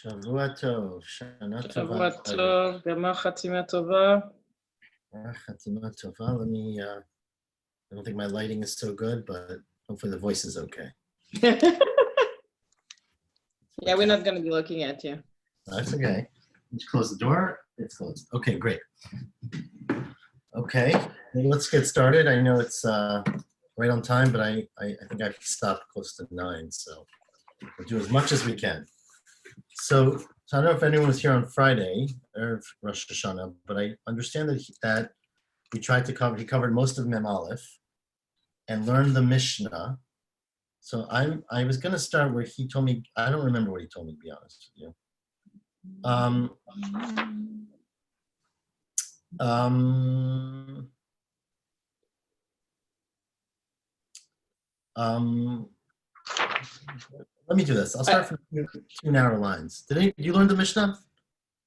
שבוע טוב, שנה טובה. שבוע טוב, גמר חתימה טובה. חתימה טובה. I don't think my lighting is so good, but hopefully the voice is okay. Yeah, we're not going to be looking at you. That's okay. Just close the door. It's closed. Okay, great. Okay, let's get started. I know it's right on time, but I think I stopped close to 9, so we'll do as much as we can. So I don't know if anyone was here on Friday or Rosh Hashanah, but I understand that he covered most of Mem Aleph and learned the Mishnah. So I was going to start where he told me, I don't remember what he told me, to be honest with you. Let me do this. I'll start from two narrow lines. Did you learn the Mishnah?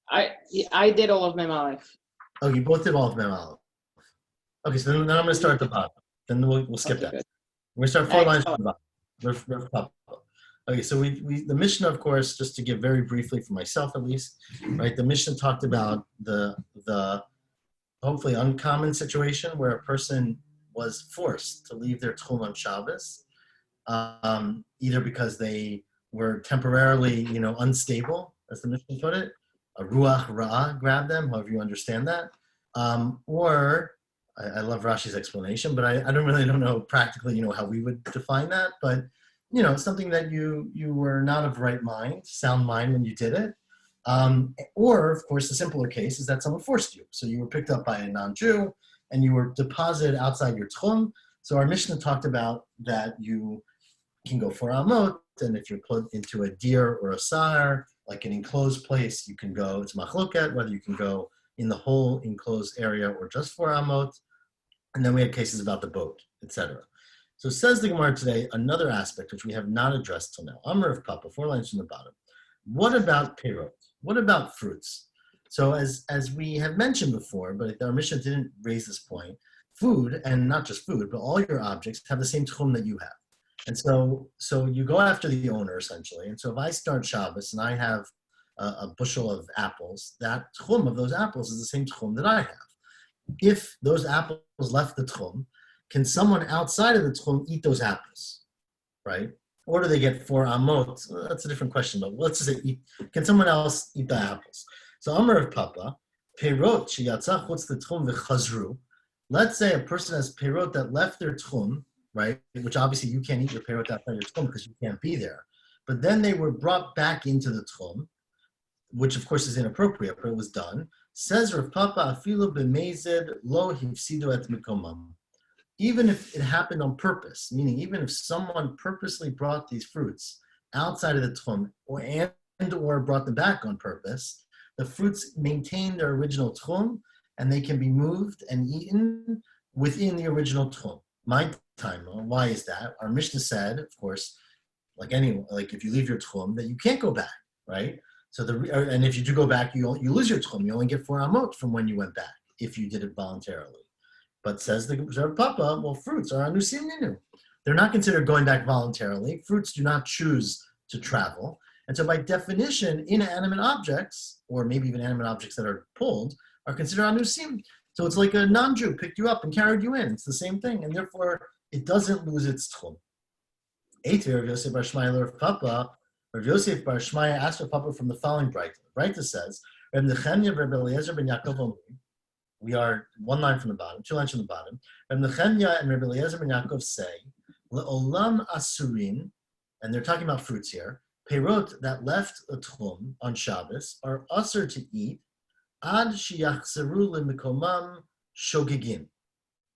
I did all of Mem Aleph. Oh, you both did all of Mem Aleph. Okay, so then I'm going to start at the bottom. Then we'll skip that. Good. We're going to start 4 lines from the bottom. Okay, so the Mishnah, of course, just to give very briefly for myself at least, right? The Mishnah talked about the hopefully uncommon situation where a person was forced to leave their tchum on Shabbos, either because they were temporarily, unstable, as the Mishnah put it, a ruach ra'ah grabbed them, however you understand that, or I love Rashi's explanation, but I don't know practically, how we would define that, but something that you were not of right mind, sound mind when you did it. Or, of course, the simpler case is that someone forced you. So you were picked up by a non-Jew and you were deposited outside your tchum. So our Mishnah talked about that you can go for amot, and if you're put into a deer or a sar, like an enclosed place, you can go, it's machloket, whether you can go in the whole enclosed area or just for amot. And then we had cases about the boat, etc. So says the Gemara today, another aspect which we have not addressed till now. Amar of Papa, 4 lines from the bottom. What about perot? What about fruits? So as we have mentioned before, but our Mishnah didn't raise this point, food, and not just food, but all your objects have the same tchum that you have. And so you go after the owner, essentially. And so if I start Shabbos and I have a bushel of apples, that tchum of those apples is the same tchum that I have. If those apples left the tchum, can someone outside of the tchum eat those apples, right? Or do they get 4 amot? Well, that's a different question, but let's just say, can someone else eat the apples? So Amar of Papa, perot sheyatza chutz l'tchum v'chazru. Let's say a person has perot that left their tchum, right? Which obviously you can't eat your perot outside your tchum because you can't be there. But then they were brought back into the tchum, which of course is inappropriate, but it was done. Says Rav Papa, afilu b'mezid lo hifsidu et mikomam. Even if it happened on purpose, meaning even if someone purposely brought these fruits outside of the tchum or brought them back on purpose, the fruits maintain their original tchum and they can be moved and eaten within the original tchum. My time, why is that? Our Mishnah said, of course, like if you leave your tchum, that you can't go back, right? So and if you do go back, you lose your tchum. You only get 4 amot from when you went back if you did it voluntarily. But says the Papa, well, fruits are anusim ninu. They're not considered going back voluntarily. Fruits do not choose to travel. And so by definition, inanimate objects, or maybe even animate objects that are pulled, are considered anusim. So it's like a non-Jew picked you up and carried you in. It's the same thing. And therefore, it doesn't lose its tchum. Eitir Rav Yosef bar Shmaya Rav Papa, Rav Yosef bar Shmaya asked Rav Papa from the following Breita. Breita says, Reb Nechemya Reb Eliezer ben Yaakov Omri. We are 1 line from the bottom, 2 lines from the bottom. Reb Nechemya and Reb Eliezer ben Yaakov say, Le'olam asurin, and they're talking about fruits here, perot that left a tchum on Shabbos are usher to eat ad sheyachzeru lemikomam shogegin,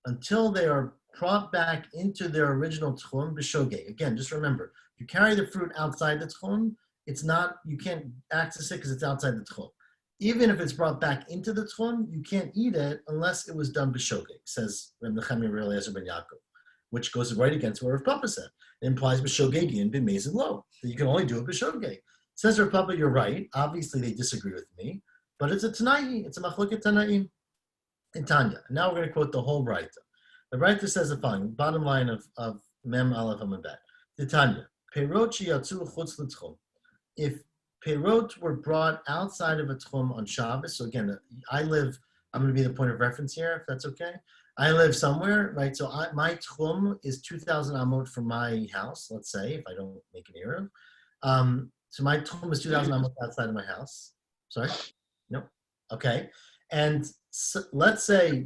until they are brought back into their original tchum b'shogeg. Again, just remember, if you carry the fruit outside the tchum, you can't access it because it's outside the tchum. Even if it's brought back into the tchum, you can't eat it unless it was done b'shogeg, says Reb Nechemya Reb Eliezer ben Yaakov, which goes right against what Rav Papa said. It implies b'shogegin b'mezid lo, that you can only do it b'shogeg. Says Rav Papa, you're right. Obviously, they disagree with me, but it's a Tanai. It's a machloket Tanaim in Tanya. Now we're going to quote the whole Breita. The Breita says the following, bottom line of Mem Aleph Amud Bet. The Tanya, perot sheyatzu chutz l'tchum. If Perot were brought outside of a tchum on Shabbos. So again, I'm going to be the point of reference here, if that's okay. I live somewhere, right? So my tchum is 2,000 amot from my house, let's say, if I don't make an Eruv. So my tchum is 2,000 amot outside of my house. Sorry? No? Okay. And so, let's say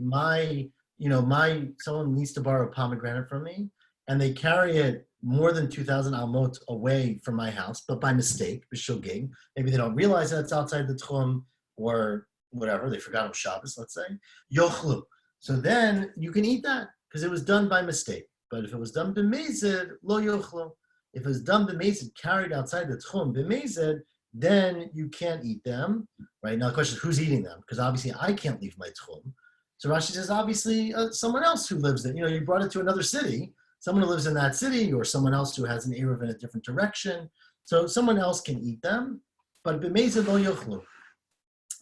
someone needs to borrow a pomegranate from me, and they carry it more than 2,000 amot away from my house, but by mistake, b'shogeg. Maybe they don't realize that it's outside the tchum, or whatever, they forgot on Shabbos, let's say. Yochlu. So then you can eat that, because it was done by mistake. But if it was done b'mezid, lo yochlu. If it was done b'mezid, carried outside the tchum b'mezid, then you can't eat them, right? Now the question is, who's eating them? Because obviously I can't leave my tchum. So Rashi says, obviously, someone else who lives there. You brought it to another city, someone who lives in that city, or someone else who has an Eruv in a different direction. So someone else can eat them, but b'mezid lo yochlu.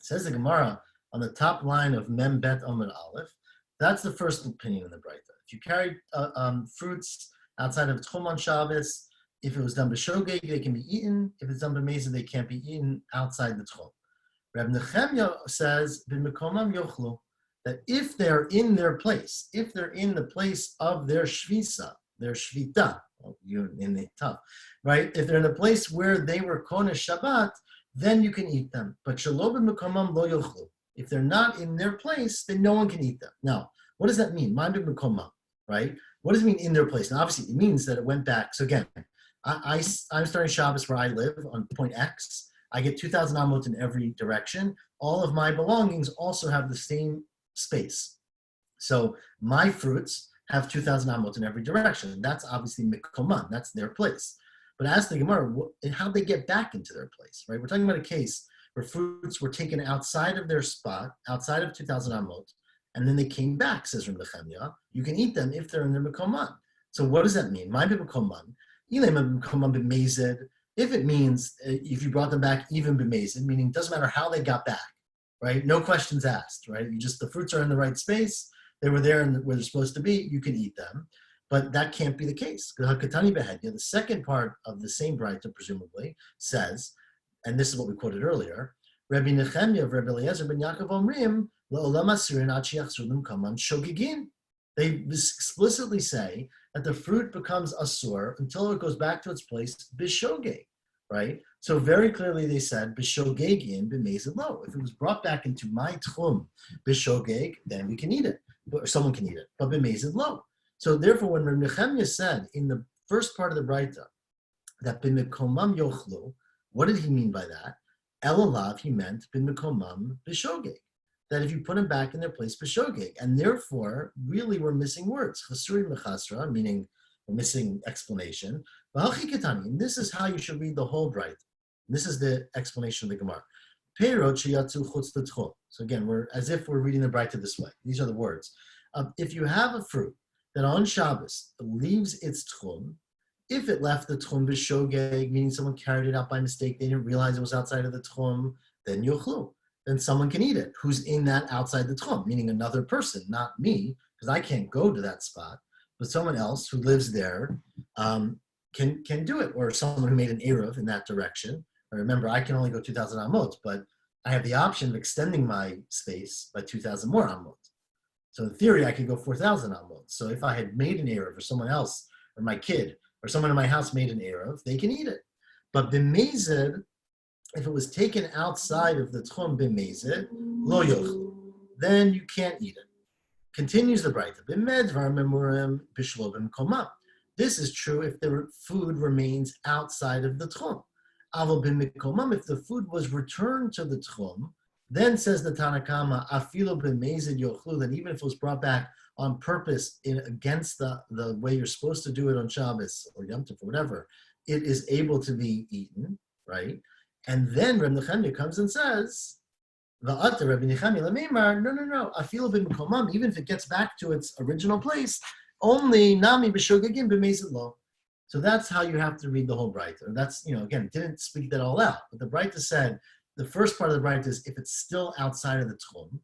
Says the Gemara on the top line of Mem Bet Amud Aleph. That's the first opinion in the Breita. If you carry fruits outside of Tchum on Shabbos, if it was done b'shogeg, they can be eaten. If it's done b'mezid, they can't be eaten outside the Tchum. Reb Nechemya says, b'mekomam yochlu, that if they're in their place, if they're in the place of their shvisa, their shvita, in the tough, right? If they're in the place where they were kona Shabbat, then you can eat them. But shelo b'mekomam lo yochlu. If they're not in their place, then no one can eat them. Now, what does that mean? Ma'am b'mekomam, right? What does it mean in their place? Now, obviously, it means that it went back. So again, I'm starting Shabbos where I live on point X. I get 2,000 amot in every direction. All of my belongings also have the same space. So my fruits have 2,000 amot in every direction. That's obviously mikoman. That's their place. But ask the Gemara, how'd they get back into their place, right? We're talking about a case where fruits were taken outside of their spot, outside of 2,000 amot, and then they came back, says Reb Nechemya. You can eat them if they're in their mikoman. So what does that mean? My mikoman. If it means if you brought them back even b'mezid, meaning it doesn't matter how they got back, right? No questions asked, right? The fruits are in the right space. They were there and where they're supposed to be. You can eat them, but that can't be the case. The second part of the same Braita presumably says, and this is what we quoted earlier, Rabbi Nechemya of Rabbi Eliezer ben Yaakov Omrim le'olam asirin ad she'achzurim kaman shogigin. They explicitly say that the fruit becomes asur until it goes back to its place b'shogeg, right? So very clearly they said b'shogegin b'mezid lo. If it was brought back into my tchum b'shogeg, then we can eat it, or someone can eat it, but b'mezid lo. So therefore, when Reb Nechemya said in the first part of the Braita that b'mekomam yochlu, what did he mean by that? Elalav, he meant b'mekomam b'shogeg. That if you put them back in their place, b'shogeg, and therefore, really we're missing words. Chasuri mechasra, meaning we're missing explanation. And this is how you should read the whole Braita. This is the explanation of the Gemara. So again, we're as if we're reading the Braita this way. These are the words. If you have a fruit that on Shabbos leaves its tchum, if it left the tchum b'shogeg, meaning someone carried it out by mistake, they didn't realize it was outside of the tchum, then yochlu. Then someone can eat it who's in that outside the tchum, meaning another person, not me, because I can't go to that spot, but someone else who lives there can do it, or someone who made an Eruv in that direction. Remember, I can only go 2,000 amot, but I have the option of extending my space by 2,000 more amot. So in theory, I could go 4,000 amot. So if I had made an Eruv, or someone else, or my kid, or someone in my house made an Eruv, they can eat it. But b'mezid, if it was taken outside of the tchum b'mezid, lo yochlu, then you can't eat it. Continues the Braita, b'medvar memurim b'shlo b'mkomam. This is true if the food remains outside of the tchum. Aval b'mkomam, if the food was returned to the tchum, then says the Tanakama, afilo b'mezid yochlu, that even if it was brought back on purpose against the way you're supposed to do it on Shabbos or Yom Tov or whatever, it is able to be eaten, right? And then Reb Nechemya comes and says, "Va'ata Reb Nechemya lemeimar, no. Afilo b'mkomam, even if it gets back to its original place, only nami b'shogegim b'mezid lo." So that's how you have to read the whole Braita. That's, again, it didn't speak that all out, but the Braita said the first part of the Braita is if it's still outside of the tchum.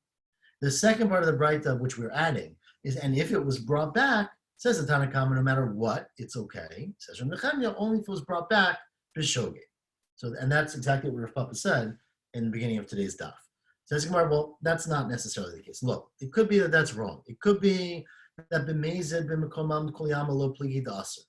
The second part of the Braita, which we're adding, is and if it was brought back, says the Tanakama, no matter what, it's okay. Says Reb Nechemya, only if it was brought back b'shogeg. So, and that's exactly what Rav Papa said in the beginning of today's daf. Says Gemara, well, that's not necessarily the case. Look, it could be that that's wrong. It could be that b'mezid b'mekomam kol yama lo pligi da'aser.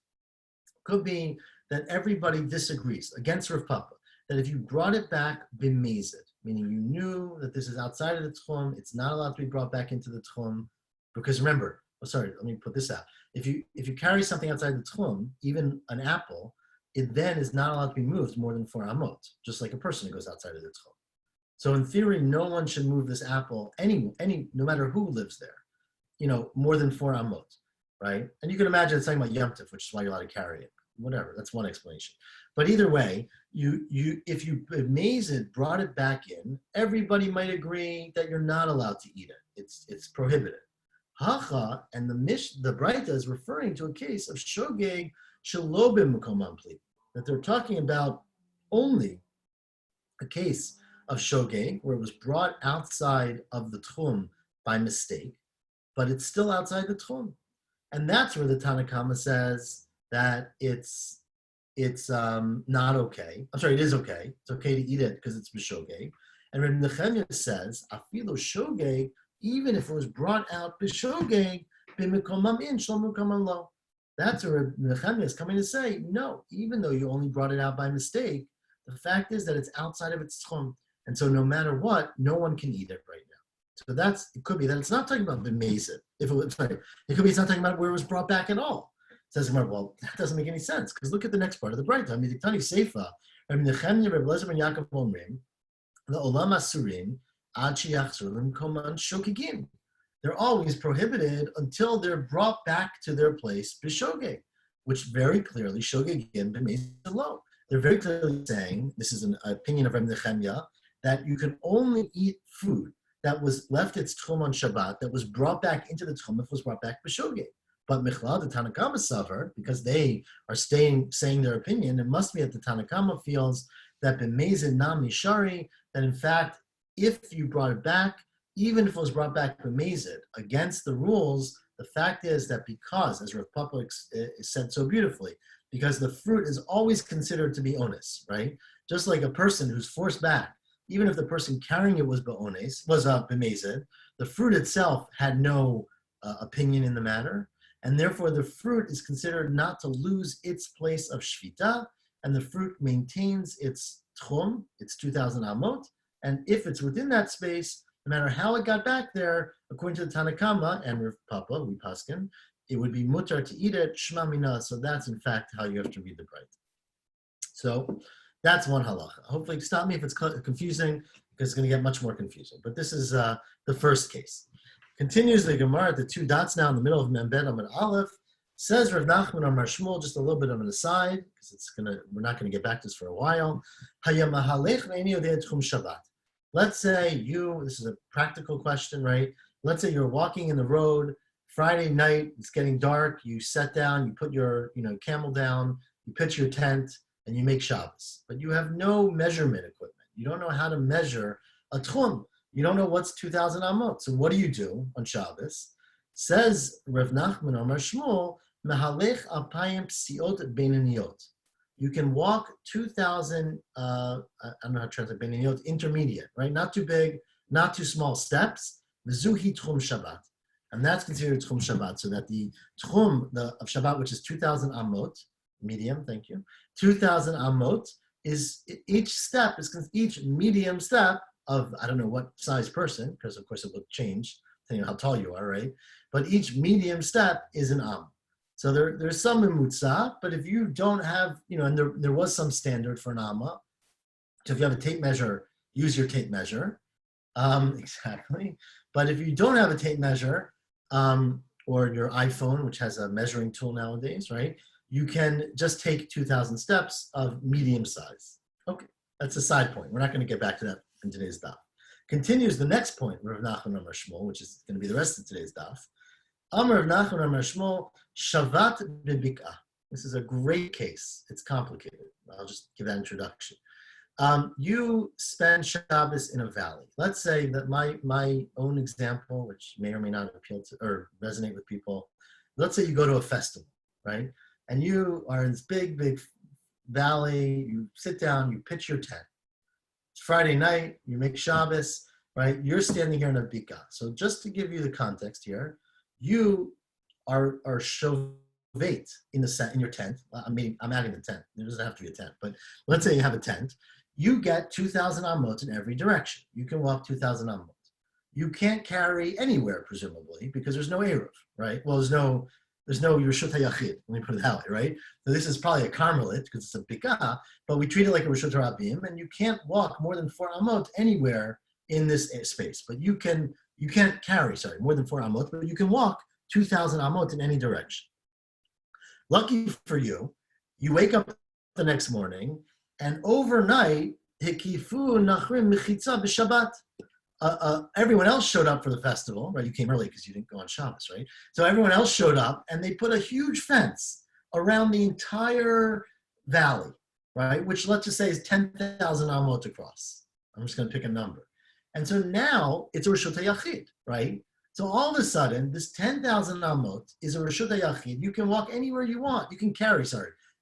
Could be that everybody disagrees against Rav Papa, that if you brought it back b'mezid, meaning you knew that this is outside of the tchum, it's not allowed to be brought back into the tchum, because remember, let me put this out. If you carry something outside the tchum, even an apple, it then is not allowed to be moved more than 4 amot, just like a person who goes outside of the tchum. So in theory, no one should move this apple, no matter who lives there, more than 4 amot, right? And you can imagine it's talking about Yom Tov, which is why you're allowed to carry it. Whatever, that's one explanation. But either way, if you amazed brought it back in, everybody might agree that you're not allowed to eat it. It's prohibited. Hacha, and the Braita is referring to a case of shogeg shalobim mukom ampli, that they're talking about only a case of shogeg where it was brought outside of the tchum by mistake, but it's still outside the tchum, and that's where the Tanakama says that it's not okay. I'm sorry, it is okay. It's okay to eat it because it's b'shogeg. And Rabbi Nechemia says afilu shogeg, even if it was brought out b'shogeg, b'mekomam in shlo mekomam lo. That's where Nechemia is coming to say, no, even though you only brought it out by mistake, the fact is that it's outside of its tchum. And so no matter what, no one can eat it right now. So it could be that it's not talking about b'mezid. It could be it's not talking about where it was brought back at all. Says, well, that doesn't make any sense, because look at the next part of the Braita. I mean, the Tani Seifa, Rabbi Nechemia, Rabbi Elazar ben Yaakov Omrim, the Olam Asurim, Ad Sheyachzor L'Mkoman Shogegim. They're always prohibited until they're brought back to their place b'shogeg, which very clearly shogegim b'mezid lo. They're very clearly saying, this is an opinion of Rabbi Nechemia, that you can only eat food that was left its tchum on Shabbat, that was brought back into the tchum if it was brought back b'shogeg. But Michlal, the Tanakama suffer, because they are saying their opinion, it must be that the Tanakama feels that b'mezid nam nishari, that in fact, if you brought it back, even if it was brought back b'mezid against the rules, the fact is that because, as Rav Papa said so beautifully, because the fruit is always considered to be onus, right? Just like a person who's forced back, even if the person carrying it was b'mezid, the fruit itself had no opinion in the matter, and therefore the fruit is considered not to lose its place of shvita, and the fruit maintains its tchum, its 2,000 amot, and if it's within that space, no matter how it got back there, according to the Tanakama and Rav Papa, we paskin, it would be mutar to eat it, shma mina. So that's in fact how you have to read the Braita. So that's one halacha. Hopefully, stop me if it's confusing, because it's going to get much more confusing. But this is the first case. Continues the Gemara at the 2 dots now in the middle of Mem Bet Amud Aleph. Says Rav Nachman Amar Shmuel, just a little bit of an aside, because we're not going to get back to this for a while. Hayamahalech ve'eni yodei tchum Shabbat. Let's say this is a practical question, right? Let's say you're walking in the road, Friday night, it's getting dark, you sit down, you put your camel down, you pitch your tent, and you make Shabbos. But you have no measurement equipment. You don't know how to measure a tchum. You don't know what's 2,000 amot. So what do you do on Shabbos? Says Rav Nachman Amar Shmuel, Mehalech apayim psiot beinaniyot. You can walk 2,000, I don't know how to translate beinaniyot, intermediate, right? Not too big, not too small steps. V'zuhi tchum Shabbat. And that's considered tchum Shabbat. So that the tchum of Shabbat, which is 2,000 amot, medium, thank you, 2,000 amot, is each medium step of, I don't know what size person, because of course it will change depending on how tall you are, right? But each medium step is an am. So there's some imutza, but if you don't have, and there was some standard for an amma. So if you have a tape measure, use your tape measure. Exactly. But if you don't have a tape measure, or your iPhone, which has a measuring tool nowadays, right? You can just take 2,000 steps of medium size. Okay, that's a side point. We're not going to get back to that in today's daf. Continues the next point, Rav Nachman Amar Shmuel, which is going to be the rest of today's daf. Amar Rav Nachman Amar Shmuel, Shavat b'bik'ah. This is a great case. It's complicated. I'll just give that introduction. You spend Shabbos in a valley. Let's say that my own example, which may or may not appeal to or resonate with people, let's say you go to a festival, right? And you are in this big valley, you sit down, you pitch your tent. It's Friday night, you make Shabbos, right? You're standing here in a bika. So just to give you the context here, you are shovet in your tent. I mean, I'm adding a tent. There doesn't have to be a tent, but let's say you have a tent. You get 2,000 amot in every direction. You can walk 2,000 amot. You can't carry anywhere, presumably, because there's no Eruv, right? Well, there's no Reshut HaYachid, let me put it that way, right? So this is probably a Carmelit, because it's a Bika, but we treat it like a Reshut Rabim, and you can't walk more than 4 amot anywhere in this space. But you can't carry, more than 4 amot, but you can walk 2,000 amot in any direction. Lucky for you, you wake up the next morning, and overnight, Hikifu Nachrim Mechitza b'Shabbat. Everyone else showed up for the festival, right? You came early because you didn't go on Shabbos, right? So everyone else showed up, and they put a huge fence around the entire valley, right? Which let's just say is 10,000 amot across. I'm just going to pick a number. And so now it's a Reshut HaYachid, right? So all of a sudden, this 10,000 amot is a Reshut HaYachid. You can walk anywhere you want. You can carry,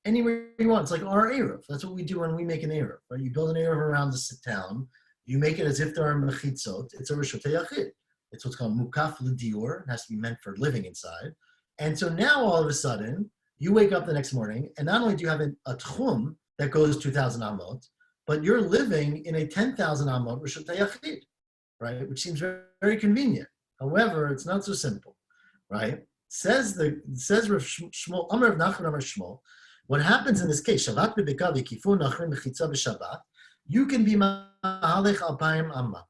anywhere you want. It's like our Eruv. That's what we do when we make an Eruv, right? You build an Eruv around the town. You make it as if there are mechitzot. It's a Reshut HaYachid. It's what's called mukaf l'diur. It has to be meant for living inside. And so now all of a sudden, you wake up the next morning, and not only do you have a tchum that goes 2,000 amot, but you're living in a 10,000 amot Reshut HaYachid, right? Which seems very, very convenient. However, it's not so simple, right? Says Rav Shmuel, Amar Rav Nachman Amar Shmuel, what happens in this case, Shabbat b'bika v'kifu nachrim b'chitza b'Shabbat, you can be mahalech alpayim amma.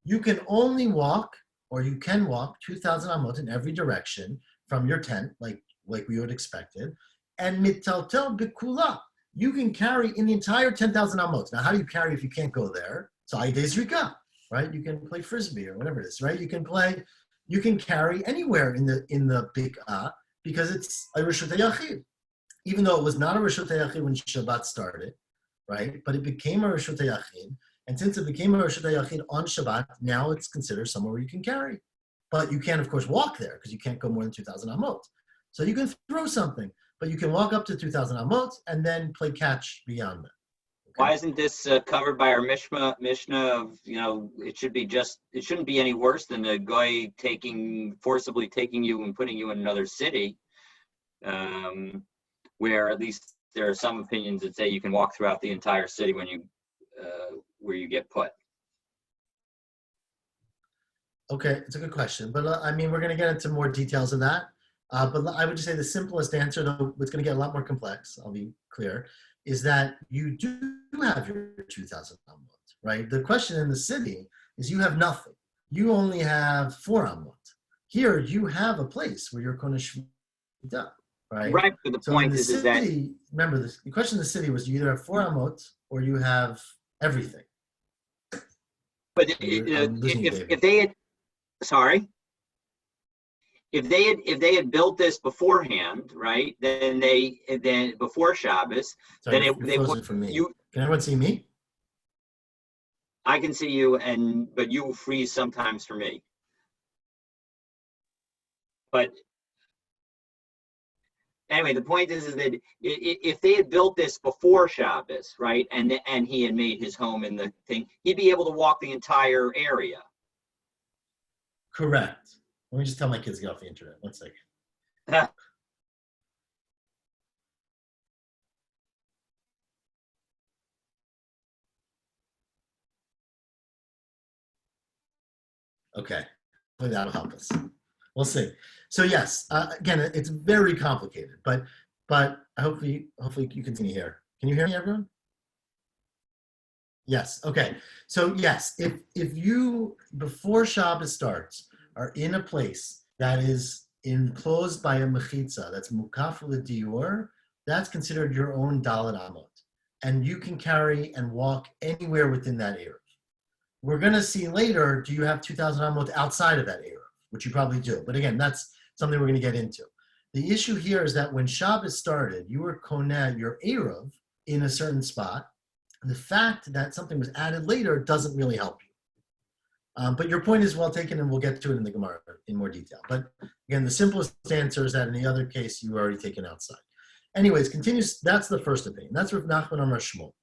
You can only walk, or you can walk 2,000 amot in every direction from your tent, like we would expected, and mitaltel b'kula. You can carry in the entire 10,000 amot. Now, how do you carry if you can't go there? So ayidei zrika, right? You can play frisbee or whatever it is, right? You can carry anywhere in the bik'ah because it's a Reshut HaYachid. Even though it was not a Reshut HaYachid when Shabbat started, right? But it became a Reshut HaYachid. And since it became a Reshut HaYachid on Shabbat, now it's considered somewhere where you can carry. But you can't, of course, walk there because you can't go more than 2,000 amot. So you can throw something, but you can walk up to 2,000 amot and then play catch beyond that. Why isn't this covered by our Mishnah of, it shouldn't be any worse than a guy forcibly taking you and putting you in another city, where at least there are some opinions that say you can walk throughout the entire city where you get put. Okay, it's a good question, but we're going to get into more details of that. But I would just say the simplest answer, though it's going to get a lot more complex, I'll be clear, is that you do have your 2,000 amot, right? The question in the city is you have nothing. You only have 4 amot. Here, you have a place where you're going to shvita, right? Right, but the point is that... Remember, the question in the city was you either have 4 amot or you have everything. But if they had... Sorry? If they had built this beforehand, right? Then before Shabbos, sorry, then they would. From me. Can everyone see me? I can see you, but you freeze sometimes for me. But anyway, the point is that if they had built this before Shabbos, right, and he had made his home in the thing, he'd be able to walk the entire area. Correct. Let me just tell my kids to get off the internet. 1 second. Okay, hopefully that'll help us. We'll see. So yes, again, it's very complicated, but hopefully you can see me here. Can you hear me, everyone? Yes. Okay. So yes, if you before Shabbos starts are in a place that is enclosed by a mechitza, that's mukaf l'diur, that's considered your own dalet amot, and you can carry and walk anywhere within that area. We're going to see later, do you have 2,000 amot outside of that area, which you probably do. But again, that's something we're going to get into. The issue here is that when Shabbos started, you were koneh your eruv in a certain spot. The fact that something was added later doesn't really help you. But your point is well taken, and we'll get to it in the Gemara in more detail. But again, the simplest answer is that in the other case, you were already taken outside. Anyways, continues. That's the first opinion. That's Rav Nachman Amar Shmuel.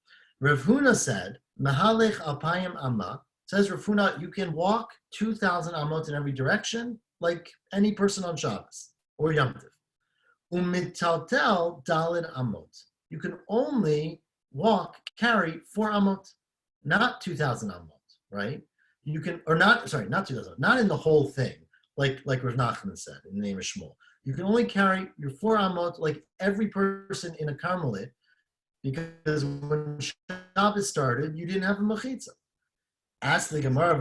Rav Huna said, Mahalech alpayim amma. Says Rav Huna, you can walk 2,000 amot in every direction, like any person on Shabbos or Yom Tov. Umitaltel dalid amot. You can only carry 4 amot, not 2,000 amot, right? You can, or not 2,000, not in the whole thing, like Rav Nachman said in the name of Shmuel. You can only carry your 4 amot like every person in a Carmelite, because when Shabbos started, you didn't have a mechitza. Ask the Gemara,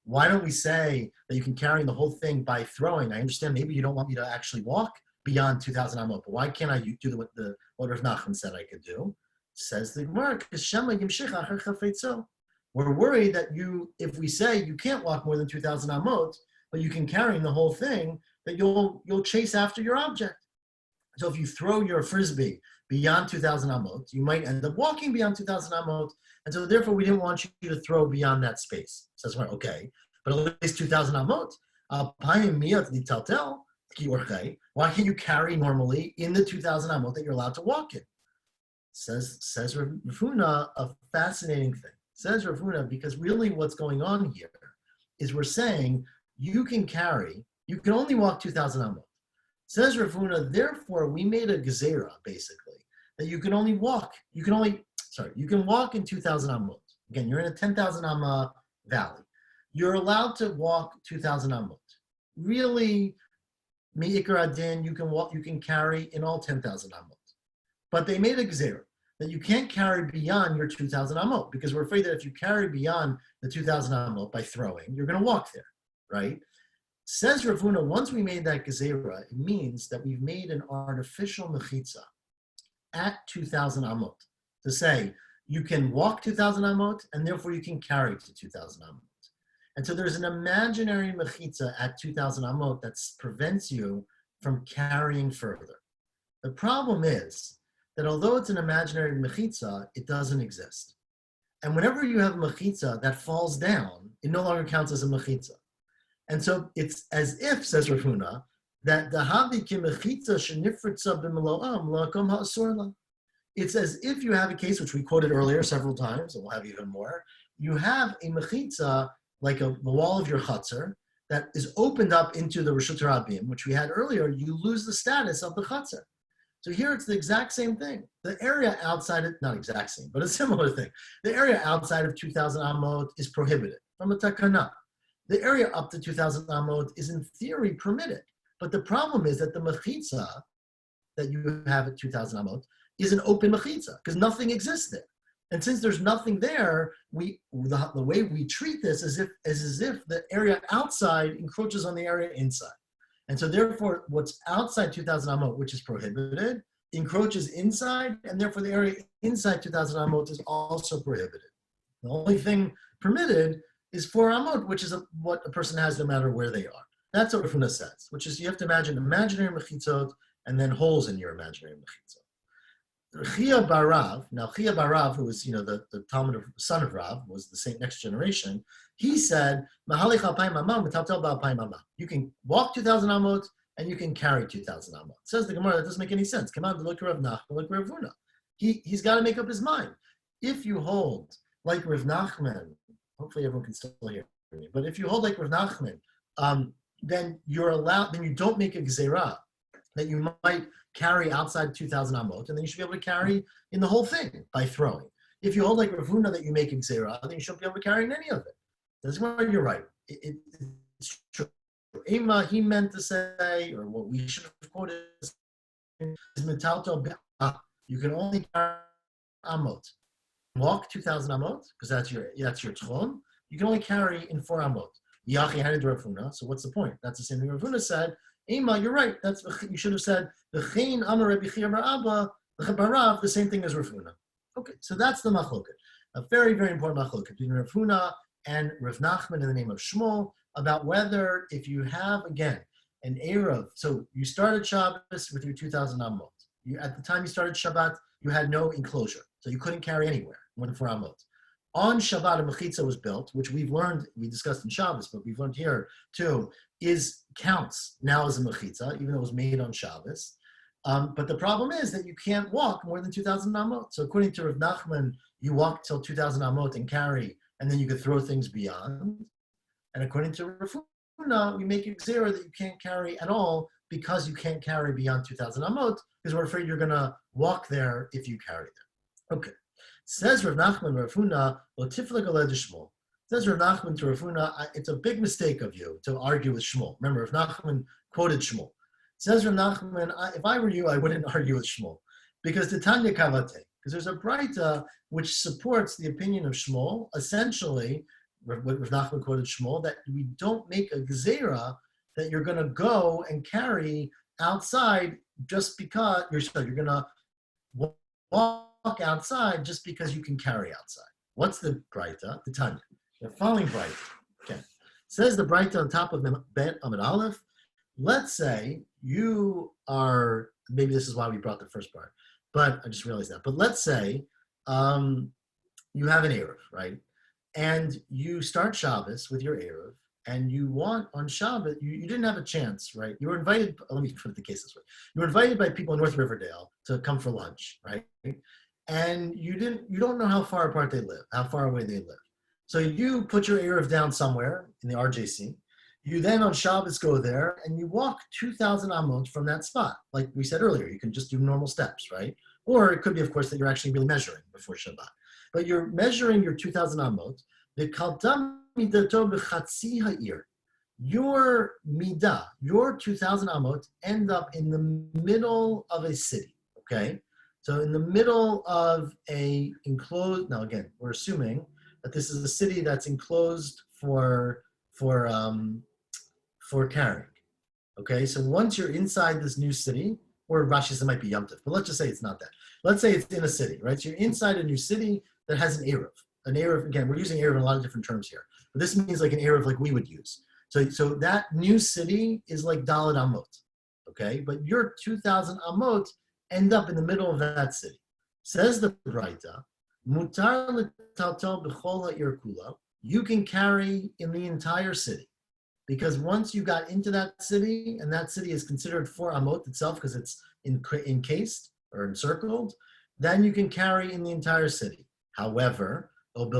why don't we say that you can carry the whole thing by throwing? I understand maybe you don't want me to actually walk beyond 2,000 amot, but why can't I do what Rav Nachman said I could do? Says the Gemara, we're worried that if we say you can't walk more than 2,000 amot, but you can carry the whole thing, that you'll chase after your object. So if you throw your frisbee beyond 2,000 amot, you might end up walking beyond 2,000 amot, and so therefore we didn't want you to throw beyond that space. So that's why, okay, but at least 2,000 amot. Why can't you carry normally in the 2,000 amot that you're allowed to walk in? Says Rav Huna, a fascinating thing. Says Rav Huna, because really what's going on here is we're saying you can only walk 2,000 amot. Says Rav Huna, therefore we made a gezerah, basically, that you can walk in 2,000 amot. Again, you're in a 10,000 amma valley. You're allowed to walk 2,000 amot. Really, mi'ikar adin, you can carry in all 10,000 amot. But they made a gezerah that you can't carry beyond your 2,000 amot, because we're afraid that if you carry beyond the 2,000 amot by throwing, you're going to walk there, right? Says Rav Huna, once we made that gezerah, it means that we've made an artificial mechitza at 2,000 amot to say you can walk 2,000 amot and therefore you can carry to 2,000 amot. And so there's an imaginary mechitza at 2,000 amot that prevents you from carrying further. The problem is that although it's an imaginary mechitza, it doesn't exist. And whenever you have a mechitza that falls down, it no longer counts as a mechitza. And so it's as if, says Rav Huna, that the havi ki mechitza shenifritza b'meloam lakom ha'asorla. It's as if you have a case, which we quoted earlier several times, and we'll have even more. You have a mechitza, like the wall of your chutzner, that is opened up into the Reshut Rabim, which we had earlier. You lose the status of the chutzner. So here it's the exact same thing. The area outside it, not exact same, but a similar thing. The area outside of 2,000 amot is prohibited from a takana. The area up to 2,000 amot is in theory permitted. But the problem is that the mechitza that you have at 2,000 amot is an open mechitza, because nothing exists there. And since there's nothing there, the way we treat this is as if the area outside encroaches on the area inside. And so therefore, what's outside 2,000 amot, which is prohibited, encroaches inside, and therefore the area inside 2,000 amot is also prohibited. The only thing permitted is 4 amot, which is what a person has no matter where they are. That's what Rav Huna says, which is you have to imagine imaginary mechitzot and then holes in your imaginary mechitzot. Chia Barav, now Chia Barav, who was the Talmud son of Rav, was the same next generation. He said, "Mahalech alpayim amma, metatel ba'alpayim amma." You can walk 2,000 amot and you can carry 2,000 amot. Says the Gemara, that doesn't make any sense. Come on, look at Rav Nachman, look at Rav Huna. He's got to make up his mind. If you hold like Rav Nachman, hopefully everyone can still hear me, but if you hold like Rav Nachman, then you're allowed. Then you don't make a gezerah that you might carry outside 2,000 amot, and then you should be able to carry in the whole thing by throwing. If you hold like Rav Huna that you make a gezerah, then you shouldn't be able to carry in any of it. That's why you're right. It's true. Ema, he meant to say, or what we should have quoted is metalto be'ah. You can only carry amot. Walk 2,000 amot, because that's your tchon. You can only carry in 4 amot. Yachi had Rav Huna, so what's the point? That's the same thing Rav Huna said. Ema, you're right. You should have said the Chain Amar Rabbi Chia Bar Abba, the Barav, the same thing as Rav Huna. Okay, so that's the machloket. A very, very important machloket between Rav Huna and Rav Nachman in the name of Shmuel about whether if you have again an eruv. So you started Shabbos with your 2,000 amot. At the time you started Shabbat, you had no enclosure, so you couldn't carry anywhere more than 4 amot. On Shabbat, a mechitza was built, which we discussed in Shabbos, but we've learned here too, counts now as a mechitza, even though it was made on Shabbos. But the problem is that you can't walk more than 2,000 amot. So according to Rav Nachman, you walk till 2,000 amot and carry, and then you could throw things beyond. And according to Rav Huna, we make it zero that you can't carry at all because you can't carry beyond 2,000 amot because we're afraid you're going to walk there if you carry there. Okay. Says Rav Nachman, Rav Huna, lo tiflik aled Shmuel. Says Rav Nachman to Rav Huna, it's a big mistake of you to argue with Shmuel. Remember, Rav Nachman quoted Shmuel. Says Rav Nachman, if I were you, I wouldn't argue with Shmuel. Because the Tanya Kavate, because there's a Braita which supports the opinion of Shmuel, essentially, what Rav Nachman quoted Shmuel, that we don't make a gzera that you're going to go and carry outside just because, you're going to walk outside just because you can carry outside. What's the Braita? The Tanya. The following Braita. Okay. Says the Braita on top of Bet Amid Aleph, let's say you are, maybe this is why we brought the first part, but I just realized that. But let's say you have an Eruv, right? And you start Shabbos with your Eruv, and you want on Shabbos, you didn't have a chance, right? You were invited, let me put the case this way. You were invited by people in North Riverdale to come for lunch, right? And you don't know how far apart they live, how far away they live. So you put your Eruv down somewhere in the RJC. You then on Shabbos go there and you walk 2,000 amot from that spot. Like we said earlier, you can just do normal steps, right? Or it could be, of course, that you're actually really measuring before Shabbat. But you're measuring your 2,000 amot. Your midah, your 2,000 amot end up in the middle of a city, okay? So in the middle of a enclosed, now again, we're assuming that this is a city that's enclosed for carrying. Okay, so once you're inside this new city, or Rashi says it might be Yom Tov, but let's just say it's not that. Let's say it's in a city, right? So you're inside a new city that has an Eruv. An Eruv, again, we're using Eruv in a lot of different terms here, but this means like an Eruv like we would use. So that new city is like Daled Amot, okay? But your 2,000 Amot end up in the middle of that city. Says the Braita, Mutar l'taltel b'chol ha'ir kula, you can carry in the entire city. Because once you got into that city, and that city is considered for Amot itself because it's encased or encircled, then you can carry in the entire city. However, but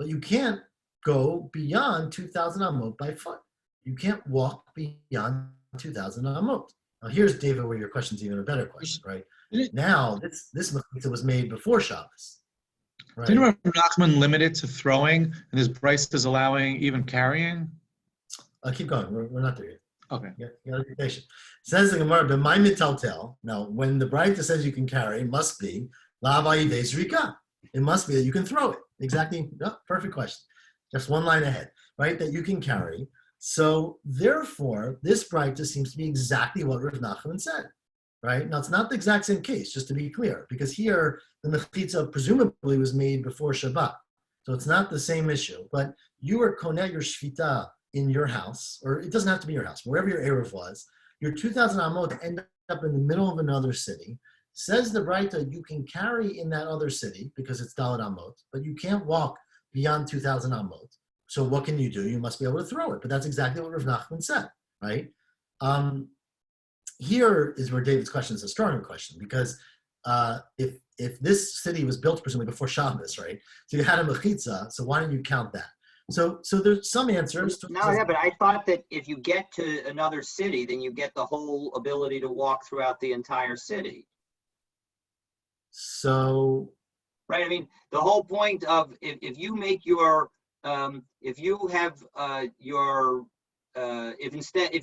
you can't go beyond 2,000 Amot by foot. You can't walk beyond 2,000 Amot. Now here's, David, where your question's even a better question, right? Now, this mechitza was made before Shabbos. Right. Didn't Rav Nachman limit it to throwing, and his Bryce is allowing even carrying? Keep going. We're not there yet. Okay. You gotta be patient. Says the Gemara, but my mitaltel. Now, when the Braita says you can carry, it must be la'avayidei zrika. It must be that you can throw it. Exactly. Oh, perfect question. Just one line ahead, right? That you can carry. So therefore, this Braita seems to be exactly what Rav Nachman said. Right? Now, it's not the exact same case, just to be clear, because here the mechitza presumably was made before Shabbat. So it's not the same issue. But you were koneh your shvita in your house, or it doesn't have to be your house, wherever your Eruv was. Your 2,000 amot end up in the middle of another city. Says the Braita, you can carry in that other city because it's Daled Amot, but you can't walk beyond 2,000 amot. So what can you do? You must be able to throw it. But that's exactly what Rav Nachman said, right? Here is where David's question is a stronger question, because if this city was built presumably before Shabbos, right? So you had a mechitza, so why don't you count that? So there's some answers. Yeah, but I thought that if you get to another city, then you get the whole ability to walk throughout the entire city. So, right. I mean, the whole point of if you make your if you have if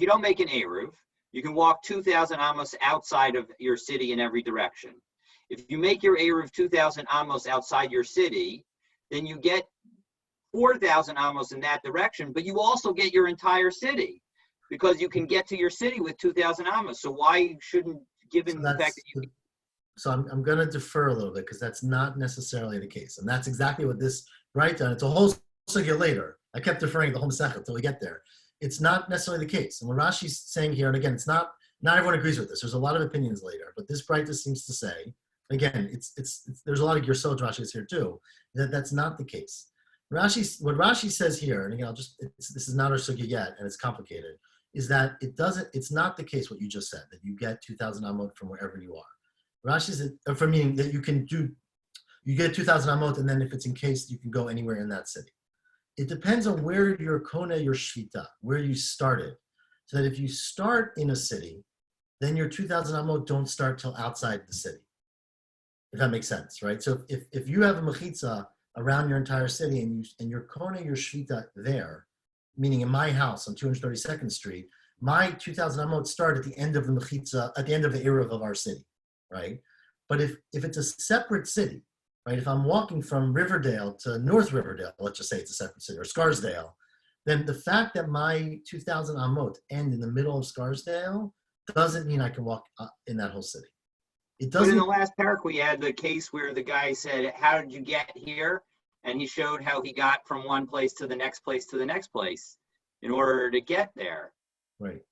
you don't make an Eruv, you can walk 2,000 amos outside of your city in every direction. If you make your Eruv 2,000 amos outside your city, then you get 4,000 amos in that direction, but you also get your entire city because you can get to your city with 2,000 amos. So why shouldn't, given the fact that you... So I'm going to defer a little bit because that's not necessarily the case. And that's exactly what this Braita, and it's a whole sugya later. I kept deferring the whole Masechah until we get there. It's not necessarily the case. And what Rashi's saying here, and again, it's not everyone agrees with this. There's a lot of opinions later, but this Braita seems to say, again, it's there's a lot of Gersot Rashi's here too, that's not the case. What Rashi says here, and again, this is not our sugya yet, and it's complicated, is that it's not the case what you just said, that you get 2,000 amot from wherever you are. Rashi said, for meaning that you get 2,000 amot, and then if it's encased, you can go anywhere in that city. It depends on where you're kona your shvita, where you started. So that if you start in a city, then your 2,000 amot don't start till outside the city. If that makes sense, right? So if you have a mechitza around your entire city and you're kona your shvita there, meaning in my house on 232nd Street, my 2,000 amot start at the end of the mechitza, at the end of the eruv of our city, right? But if it's a separate city, right? If I'm walking from Riverdale to North Riverdale, let's just say it's a separate city, or Scarsdale, then the fact that my 2,000 amot end in the middle of Scarsdale doesn't mean I can walk in that whole city. It But in doesn't. the last parak, we had the case where the guy said, how did you get here? And he showed how he got from one place to the next place to the next place in order to get there. Right.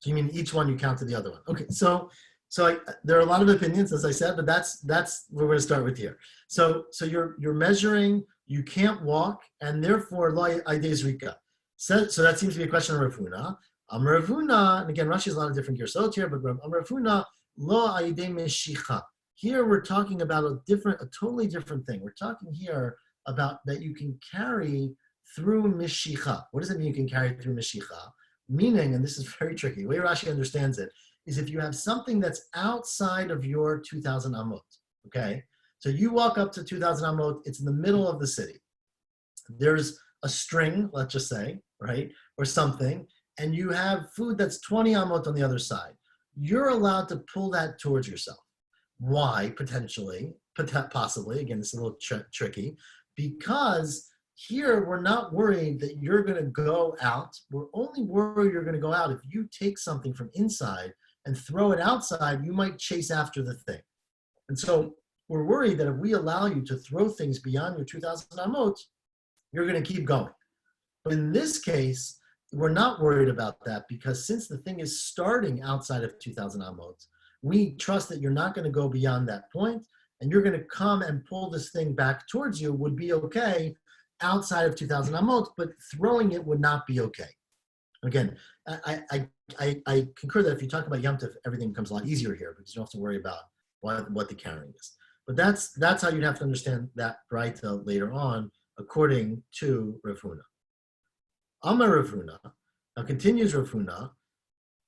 So you mean each one you count to the other one? Okay. So there are a lot of opinions, as I said, but that's what we're going to start with here. So you're measuring. You can't walk, and therefore lo aides rika. So that seems to be a question of Rav Huna. Rav Huna, and again, Rashi has a lot of different gersot here, but Rav Huna lo aide meshicha. Here we're talking about a totally different thing. We're talking here about that you can carry through mishicha. What does it mean you can carry through mishicha? Meaning, and this is very tricky, the way Rashi understands it, is if you have something that's outside of your 2,000 amot, okay? So you walk up to 2,000 amot, it's in the middle of the city. There's a string, let's just say, right, or something, and you have food that's 20 amot on the other side. You're allowed to pull that towards yourself. Why, potentially, possibly, again, it's a little tricky, because here we're not worried that you're going to go out. We're only worried you're going to go out if you take something from inside and throw it outside, you might chase after the thing. And so we're worried that if we allow you to throw things beyond your 2,000 amot, you're going to keep going. But in this case, we're not worried about that, because since the thing is starting outside of 2,000 amot, we trust that you're not going to go beyond that point, and you're going to come and pull this thing back towards you would be okay outside of 2,000 amot, but throwing it would not be okay. Again, I concur that if you talk about Yom Tov, everything becomes a lot easier here because you don't have to worry about what the carrying is. But that's how you'd have to understand that Braita later on, according to Rav Huna. Amar Rav Huna, now continues Rav Huna,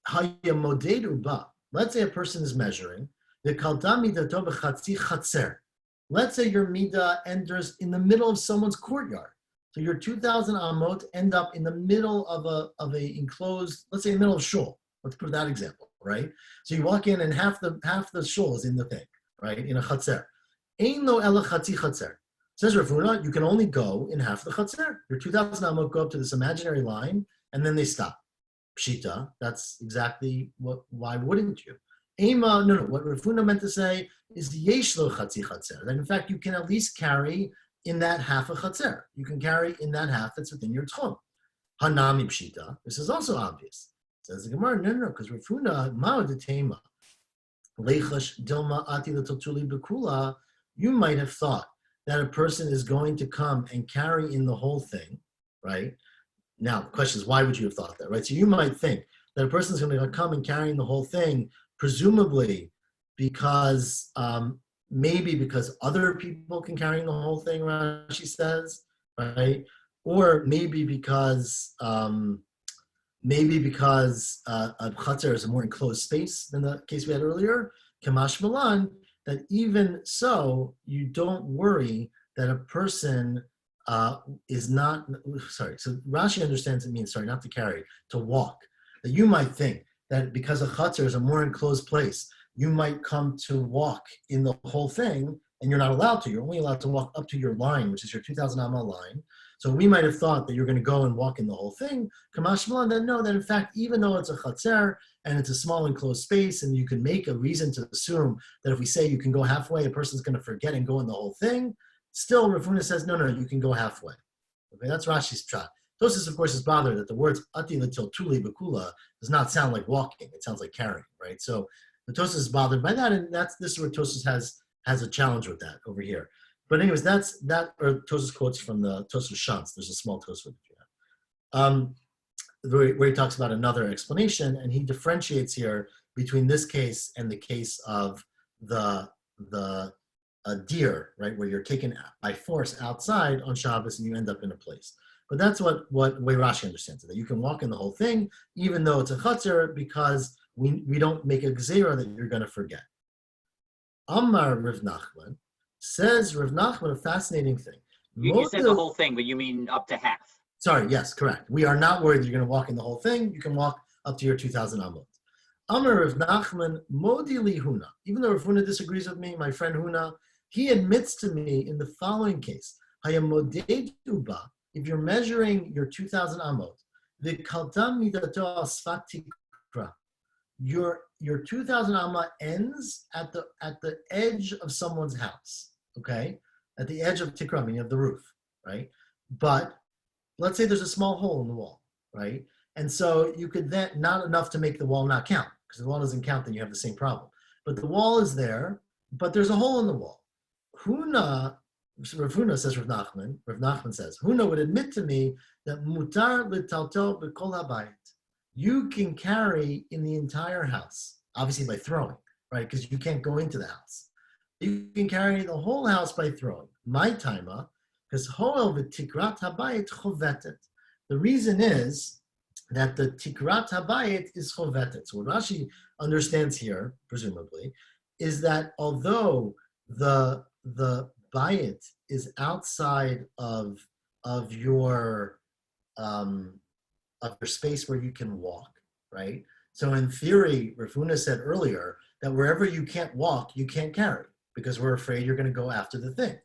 Hayamoded uba. Let's say a person is measuring, the kalta midato b'chatzi chatzer. Let's say your midah enters in the middle of someone's courtyard. So your 2,000 amot end up in the middle of a enclosed, let's say in the middle of shul. Let's put that example, right? So you walk in and half the shul is in the thing, right? In a chatzer. Ein lo ela chatzi chatzer. Says Rav Huna, you can only go in half the chatzer. Your 2,000 amot go up to this imaginary line, and then they stop. Pshita, that's exactly why wouldn't you? Ema, no, what Rav Huna meant to say is yesh lo chatzi chatzer. That in fact you can at least carry in that half a chatzer. You can carry in that half that's within your tchum. Hanami pshita. This is also obvious. Says the Gemara, no, because Rav Huna ma'odetema lechash dilma ati l'totuli bekula. You might have thought that a person is going to come and carry in the whole thing, right? Now, the question is, why would you have thought that, right? So you might think that a person is going to come and carry in the whole thing, presumably because maybe because other people can carry in the whole thing, Rashi says, right? Or maybe because a chatzer is a more enclosed space than the case we had earlier. Kamash Malan, that even so, you don't worry that a person is not, sorry, so Rashi understands it means, sorry, not to carry, to walk. That you might think that because a chutzner is a more enclosed place, you might come to walk in the whole thing, and you're not allowed to. You're only allowed to walk up to your line, which is your 2,000 amma line. So we might have thought that you're going to go and walk in the whole thing. Kamash Malan, then no, that in fact, even though it's a chutzner and it's a small enclosed space, and you can make a reason to assume that if we say you can go halfway, a person's going to forget and go in the whole thing, still Rav Huna says, no, you can go halfway. Okay, that's Rashi's pshat. Tosis, of course, is bothered that the words ati l'til tuli bekula does not sound like walking. It sounds like carrying, right? So the Tosis is bothered by that, and this is where Tosis has a challenge with that over here. But anyways, that's that. Or Tosis quotes from the Tosis Shantz. There's a small Tosis with it. where he talks about another explanation, and he differentiates here between this case and the case of the deer, right, where you're taken by force outside on Shabbos and you end up in a place. But that's what way Rashi understands it, that you can walk in the whole thing, even though it's a chutzner, because we don't make a gzera that you're going to forget. Amar Rav Nachman, says Rav Nachman, a fascinating thing. You said the whole thing, but you mean up to half. Sorry, yes, correct. We are not worried you're going to walk in the whole thing. You can walk up to your 2,000 amot. Amar Rav Nachman, Modi li Huna. Even though Rav Huna disagrees with me, my friend Huna, he admits to me in the following case, Hayam moded uba, if you're measuring your 2,000 amot, the kaltam midato asfat tikra, your 2,000 amma ends at the edge of someone's house, okay? At the edge of tikra, meaning of the roof, right? But let's say there's a small hole in the wall, right? And so you could then, not enough to make the wall not count, because if the wall doesn't count, then you have the same problem. But the wall is there, but there's a hole in the wall. Huna, Rav Huna says Rav Nachman says, Huna would admit to me that mutar l'taltel b'kol habayit. You can carry in the entire house, obviously by throwing, right? Because you can't go into the house. You can carry the whole house by throwing. My taima, because hoel v'tikrat habayit chovetet. The reason is that the tikrat habayit is chovetet. So what Rashi understands here, presumably, is that although the bayit is outside of your space where you can walk, right? So in theory, Rav Huna said earlier that wherever you can't walk, you can't carry, because we're afraid you're going to go after the thing.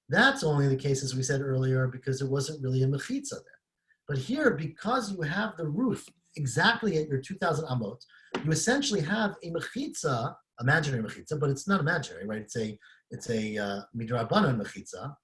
That's only the case, as we said earlier, because it wasn't really a mechitza there. But here, because you have the roof exactly at your 2,000 amot, you essentially have a mechitza, imaginary mechitza, but it's not imaginary, right? It's a midrabanan mechitza,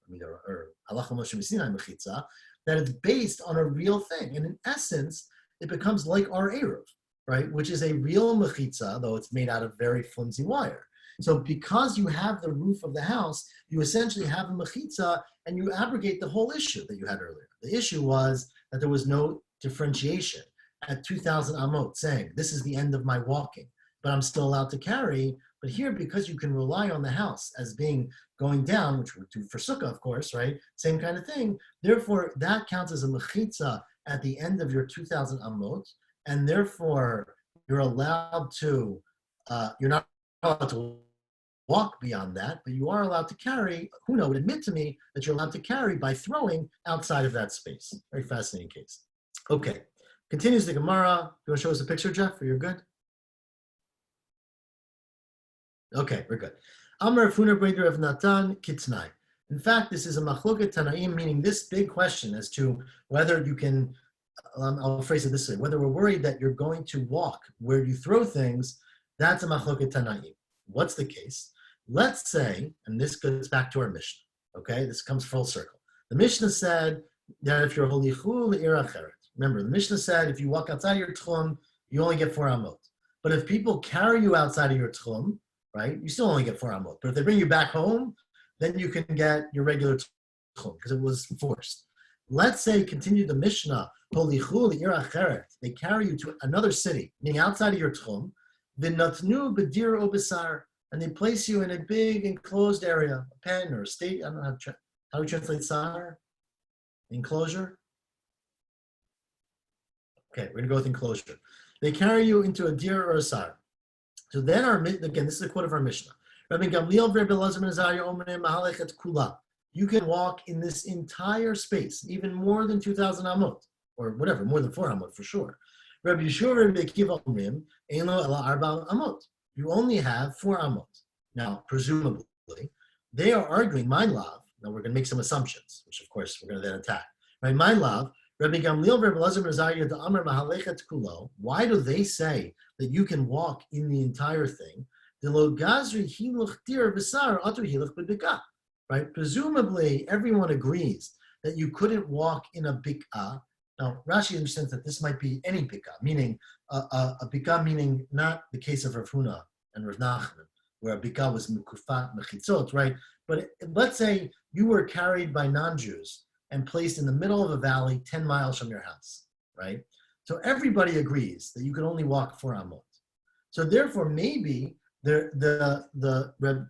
or halacha Moshe Sinai mechitza, that is based on a real thing. And in essence, it becomes like our Eruv, right? Which is a real mechitza, though it's made out of very flimsy wire. So because you have the roof of the house, you essentially have a mechitza, and you abrogate the whole issue that you had earlier. The issue was that there was no differentiation at 2,000 amot, saying, this is the end of my walking, but I'm still allowed to carry. But here, because you can rely on the house as being going down, which we do for sukkah, of course, right? Same kind of thing. Therefore, that counts as a mechitza at the end of your 2,000 amot, and therefore you're allowed to, you're not allowed to walk beyond that, but you are allowed to carry. Huna would admit to me that you're allowed to carry by throwing outside of that space. Very fascinating case. Okay, continues the Gemara. You want to show us a picture, Jeff? Are you good? Okay, we're good. Amar Funa Breder of Natan Kitznai. In fact, this is a machloket Tanaim, meaning this big question as to whether you can, I'll phrase it this way, whether we're worried that you're going to walk where you throw things, that's a machloket Tanaim. What's the case? Let's say, and this goes back to our Mishnah, okay? This comes full circle. The Mishnah said that if you're holichul iracheret, remember, the Mishnah said if you walk outside of your tchum, you only get 4 amot. But if people carry you outside of your tchum, right, you still only get 4 amot. But if they bring you back home, then you can get your regular tchum because it was forced. Let's say, continue the Mishnah, holichul iracheret, they carry you to another city, meaning outside of your tchum, v'natnu b'dir o b'sar, and they place you in a big enclosed area, a pen or a state, I don't know how do we translate sar? Enclosure? Okay, we're gonna go with enclosure. They carry you into a dir or a sar. So then again, this is a quote of our Mishnah. Rabbi Gamliel v'Rabbi Elazar ben Azariah omrim mahalechet kula. You can walk in this entire space, even more than 2,000 amot, or whatever, more than 4 amot for sure. Rabbi Yeshua Rabbi Akiva omrim ein lo ela arba amot. You only have 4 amot. Now, presumably, they are arguing my lav. Now we're going to make some assumptions, which of course we're going to then attack. Right, my lav. Rabbi Gamliel v'Rabbi Elazar ben Azariah the Amar mahalechet kulo. Why do they say that you can walk in the entire thing? The lo gazri hiluch dir b'sar atu hiluch b'bika. Right? Presumably, everyone agrees that you couldn't walk in a bik'ah. Now, Rashi understands that this might be any bik'ah, meaning a bik'ah, meaning not the case of Rav Huna and Rav Nachman, where a bik'ah was mekufat mechitzot, right? But let's say you were carried by non-Jews and placed in the middle of a valley 10 miles from your house, right? So everybody agrees that you can only walk 4 amot. So therefore, maybe the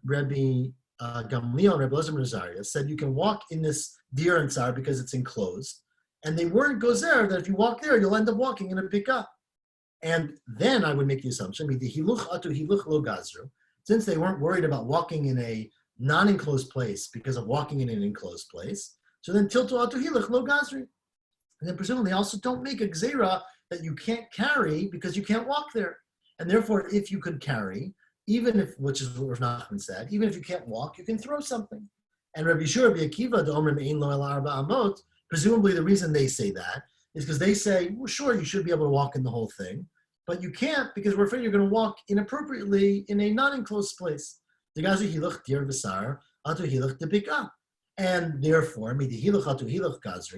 Rebbe Gamliel and Rebbe Elazar ben Azariah said you can walk in this deer and sar because it's enclosed, and they weren't gozer that if you walk there, you'll end up walking in a pika. And then I would make the assumption, since they weren't worried about walking in a non-enclosed place because of walking in an enclosed place, so then tiltu atu hiluch lo gazri. And then presumably they also don't make a gzera that you can't carry because you can't walk there. And therefore, if you could carry, even if, which is what Rav Nachman said, even if you can't walk, you can throw something. And Rabbi Yeshua, Rabbi Akiva, the Omrim Ein Lo El Arba Amot, presumably the reason they say that is because they say, well, sure, you should be able to walk in the whole thing, but you can't because we're afraid you're going to walk inappropriately in a non-enclosed place. And therefore,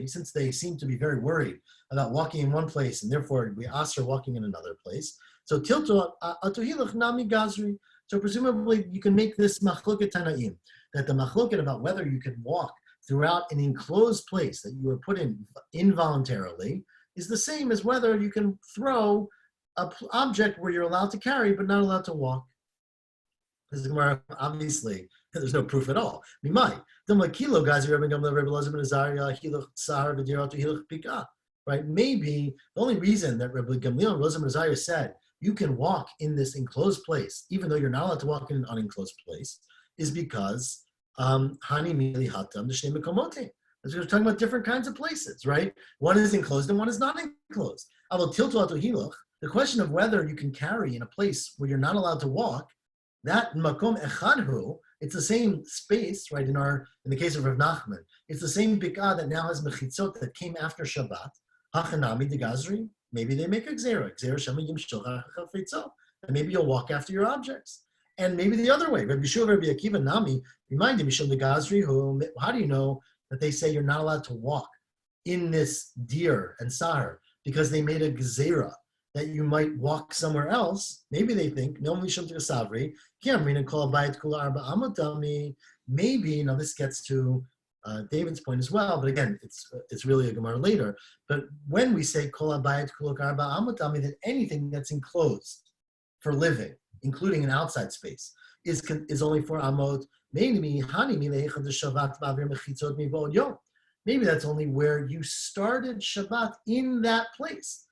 since they seem to be very worried about walking in one place, and therefore we ask her walking in another place, so tiltu atu nami gazri. So presumably you can make this machloket tanaim, that the machloket about whether you can walk throughout an enclosed place that you were put in involuntarily is the same as whether you can throw an object where you're allowed to carry but not allowed to walk. This is obviously there's no proof at all. Right? Maybe the only reason that Rabbi Gamliel and Elazar ben Azariah said you can walk in this enclosed place, even though you're not allowed to walk in an unenclosed place, is because Hani Mili Hatam the Shnei Mekomote. We're talking about different kinds of places, right? One is enclosed and one is not enclosed. The question of whether you can carry in a place where you're not allowed to walk, that makom echadhu, it's the same space, right? In the case of Rav Nachman, it's the same bikah that now has mechitzot that came after Shabbat. Hachanami de Gazri. Maybe they make a gzera shema yimshol hachafetzot, and maybe you'll walk after your objects. And maybe the other way, Rabbi Yeshua, Rabbi Akiva, Nami, remind him mishol de Gazri. How do you know that they say you're not allowed to walk in this deer and sahar because they made a gzera that you might walk somewhere else? Maybe they think, maybe, now this gets to David's point as well, but again, it's really a Gemara later. But when we say that anything that's enclosed for living, including an outside space, is only for amot. Maybe that's only where you started Shabbat in that place.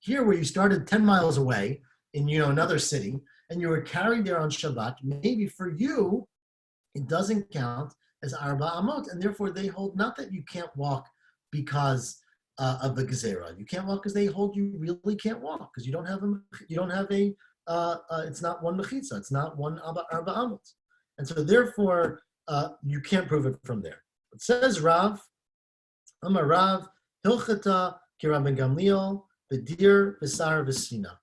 Here, where you started 10 miles away in another city, and you were carried there on Shabbat, maybe for you, it doesn't count as Arba Amot, and therefore they hold not that you can't walk because of the Gezerah. You can't walk because they hold you really can't walk because you don't have a it's not one Mechitza, it's not one Arba Amot. And so therefore, you can't prove it from there. It says Rav, Amar Rav, Hilchata, Kirab Gamliel, Bedir, Besar, Vesfina.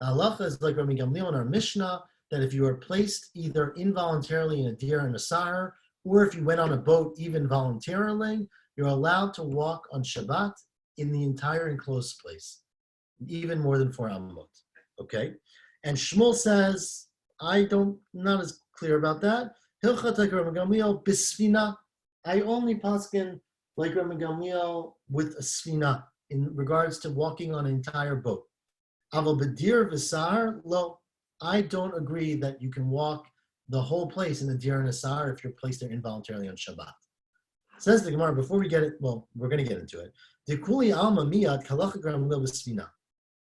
The halacha is like Rabbi Gamliel in our Mishnah, that if you are placed either involuntarily in a deer and a sahar, or if you went on a boat even voluntarily, you're allowed to walk on Shabbat in the entire enclosed place, even more than 4 amot. Okay? And Shmuel says, not as clear about that. Hilchat like Rabbi Gamliel, bisfina. I only paskin like Rabbi Gamliel with a sfina in regards to walking on an entire boat. Aval bedir v'sar, lo. I don't agree that you can walk the whole place in the dir and a sar if you're placed there involuntarily on Shabbat. Says the Gemara, before we get it, well, we're going to get into it. Dekuli alma miyad kalachagram lil v'sfina.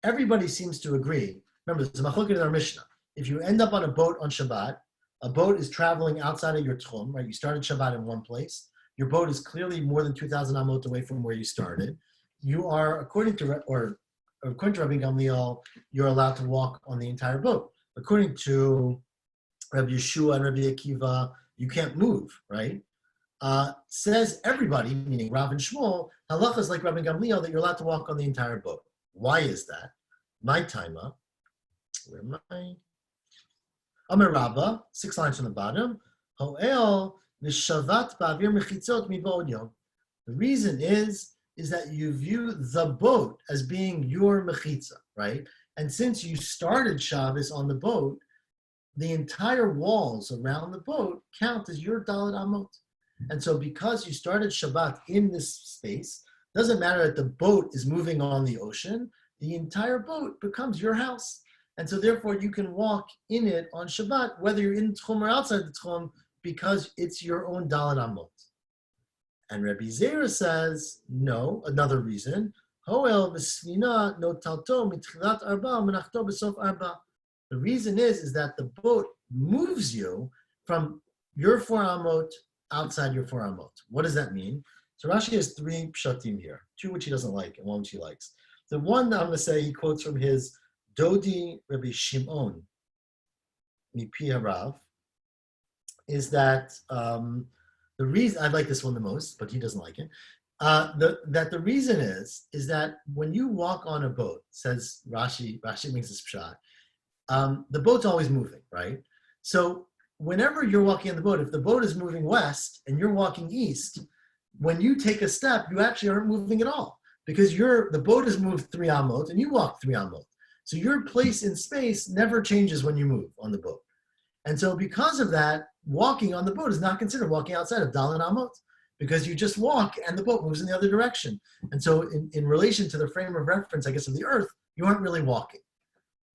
Everybody seems to agree. Remember, it's a machlokes in our Mishnah. If you end up on a boat on Shabbat, a boat is traveling outside of your tchum, right? You started Shabbat in one place. Your boat is clearly more than 2,000 amot away from where you started. You are, according to Rabbi Gamliel, you're allowed to walk on the entire boat. According to Rabbi Yeshua and Rabbi Akiva, you can't move, right? Says everybody, meaning Rav and Shmuel, halacha is like Rabbi Gamliel that you're allowed to walk on the entire boat. Why is that? My timer. Where am I? Amar Rabba, 6 lines from the bottom. Ho'el nishavat ba'avir mechitzot mibod yom. The reason is that you view the boat as being your mechitza, right? And since you started Shabbos on the boat, the entire walls around the boat count as your Dalet Amot. And so because you started Shabbat in this space, doesn't matter that the boat is moving on the ocean, the entire boat becomes your house. And so therefore you can walk in it on Shabbat, whether you're in Tchum or outside the Tchum, because it's your own Dalet Amot. And Rabbi Zera says, no, another reason, Hoel v'sfina notalto mitchilat arba menachto b'sof arba. The reason is that the boat moves you from your 4 amot outside your 4 amot. What does that mean? So Rashi has 3 pshatim here, 2 which he doesn't like and 1 which he likes. The one I'm going to say he quotes from his Dodi Rabbi Shimon Mipi Harav is that the reason I like this one the most, but he doesn't like it. That the reason is that when you walk on a boat, says Rashi makes this pshat, the boat's always moving, right? So whenever you're walking on the boat, if the boat is moving west and you're walking east, when you take a step, you actually aren't moving at all because the boat has moved 3 amot and you walk 3 amot. So your place in space never changes when you move on the boat. And so because of that, walking on the boat is not considered walking outside of Dalet Amot because you just walk and the boat moves in the other direction. And so in relation to the frame of reference, I guess, of the earth, you aren't really walking.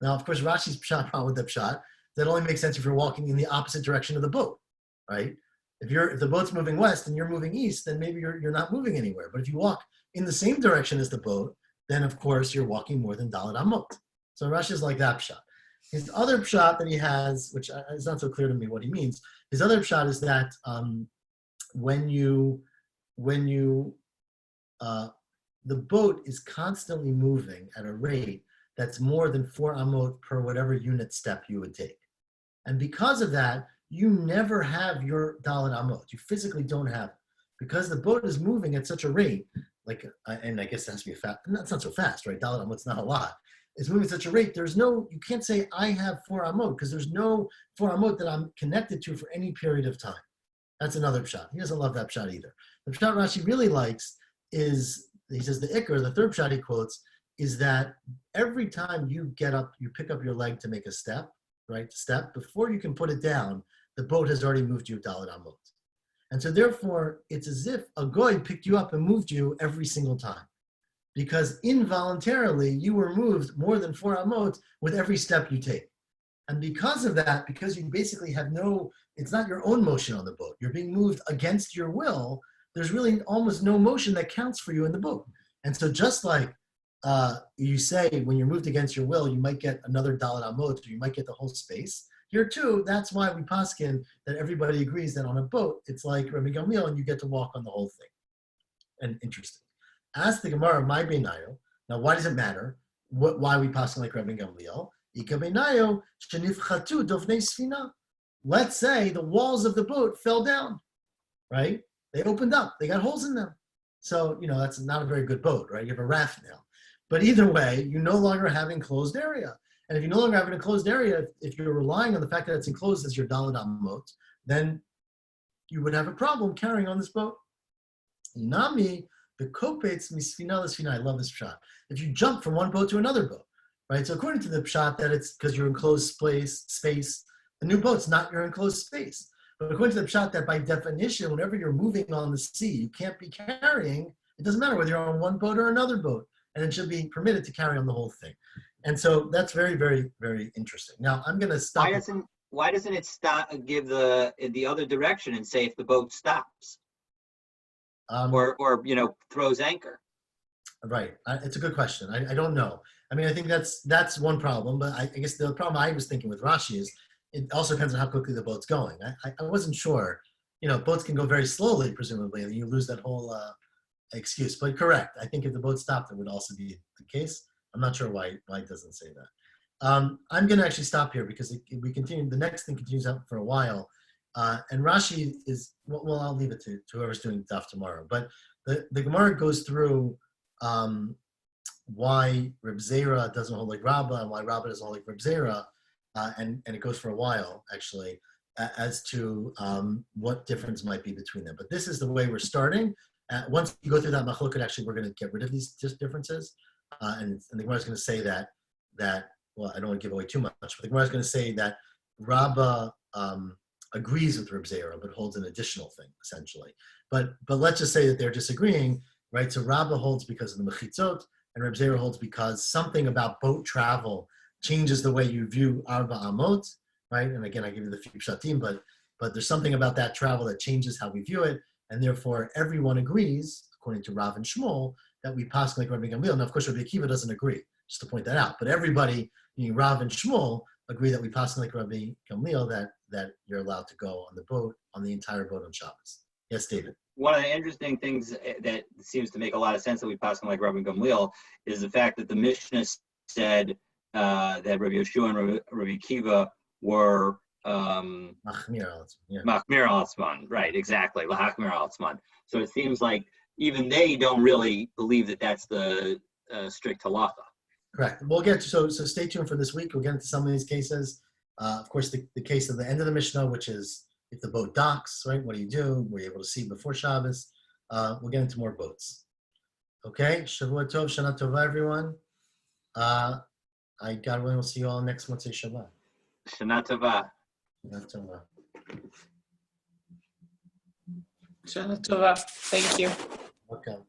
Now, of course, Rashi's pshat problem with that pshat, that only makes sense if you're walking in the opposite direction of the boat, right? If the boat's moving west and you're moving east, then maybe you're not moving anywhere. But if you walk in the same direction as the boat, then of course you're walking more than Dalet Amot. So Rashi's like that pshat. His other pshat that he has, which is not so clear to me what he means, his other pshat is that the boat is constantly moving at a rate that's more than 4 amot per whatever unit step you would take. And because of that, you never have your Dalet Amot. You physically don't have it. Because the boat is moving at such a rate, and I guess it has to be it's not so fast, right? Dalet Amot's not a lot. It's moving at such a rate, you can't say I have 4 amot because there's no 4 amot that I'm connected to for any period of time. That's another pshat. He doesn't love that pshat either. The pshat Rashi really likes is, he says the ikar, the third pshat he quotes, is that every time you get up, you pick up your leg to make a step, right? Step, before you can put it down, the boat has already moved you Dalet Amot. And so therefore, it's as if a goy picked you up and moved you every single time. Because involuntarily, you were moved more than 4 amot with every step you take. And because of that, because you basically have it's not your own motion on the boat, you're being moved against your will, there's really almost no motion that counts for you in the boat. And so just like you say, when you're moved against your will, you might get another Dalet Amot, or you might get the whole space. Here too, that's why we paskin that everybody agrees that on a boat, it's like Rabbi Gamliel, and you get to walk on the whole thing. And interesting. Ask the Gemara, my beinayo. Now, why does it matter why we pass like Rabbi Gamliel? Ika beinayo shenifchatu dovnei sfina. Let's say the walls of the boat fell down, right? They opened up. They got holes in them. So, that's not a very good boat, right? You have a raft now. But either way, you no longer have enclosed area. And if you no longer have an enclosed area, if you're relying on the fact that it's enclosed as your Dalet Amot, then you would have a problem carrying on this boat. Nami, the kopetz misfina l'sfina. I love this pshat. If you jump from one boat to another boat, right? So according to the pshat, that it's because you're enclosed space, a new boat's not your enclosed space. But according to the pshat, that by definition, whenever you're moving on the sea, you can't be carrying. It doesn't matter whether you're on one boat or another boat, and it should be permitted to carry on the whole thing. And so that's very, very, very interesting. Now I'm going to stop. Why doesn't it stop? Give the other direction and say if the boat stops, or throws anchor? Right. It's a good question. I don't know. I mean, I think that's one problem. But I guess the problem I was thinking with Rashi is it also depends on how quickly the boat's going. I wasn't sure. Boats can go very slowly, presumably, and you lose that whole excuse. But correct. I think if the boat stopped, it would also be the case. I'm not sure why it doesn't say that. I'm going to actually stop here because we continue. The next thing continues out for a while. And Rashi is, well, I'll leave it to whoever's doing daf tomorrow. But the Gemara goes through why Reb Zera doesn't hold like Rabbah and why Rabbah doesn't hold like Reb Zera. And it goes for a while, actually, as to what difference might be between them. But this is the way we're starting. Once you go through that machloket, actually, we're going to get rid of these differences. And the Gemara is going to say that, well, I don't want to give away too much, but the Gemara is going to say that Rabbah agrees with Reb Zera, but holds an additional thing, essentially. But let's just say that they're disagreeing. right? So Rabbah holds because of the mechitzot, and Reb Zera holds because something about boat travel changes the way you view Arba Amot, right? And again, I give you the few pshatim, but there's something about that travel that changes how we view it, and therefore everyone agrees, according to Rav and Shmuel, that we pass like Rabbi Gamliel. Now, of course, Rabbi Akiva doesn't agree, just to point that out. But everybody, Rav and Shmuel, agree that we pass like Rabbi Gamliel that you're allowed to go on the boat, on the entire boat on Shabbos. Yes, David. One of the interesting things that seems to make a lot of sense that we pass on like Rabbi Gamliel is the fact that the Mishnah said that Rabbi Yeshua and Rabbi Akiva were Machmir al Atzman. Right, exactly. Lahachmir al Atzman. So it seems like even they don't really believe that that's the strict halacha. Correct. We'll get to, so stay tuned for this week. We'll get into some of these cases. Of course, the case at the end of the Mishnah, which is if the boat docks, right? What do you do? Were you able to see before Shabbos? We'll get into more boats. Okay. Shavua Tov, Shana Tova, everyone. God willing, we'll see you all next Motzei Shabbat. Shana Tova. Shana Tova. Shana Tova. Thank you. Welcome.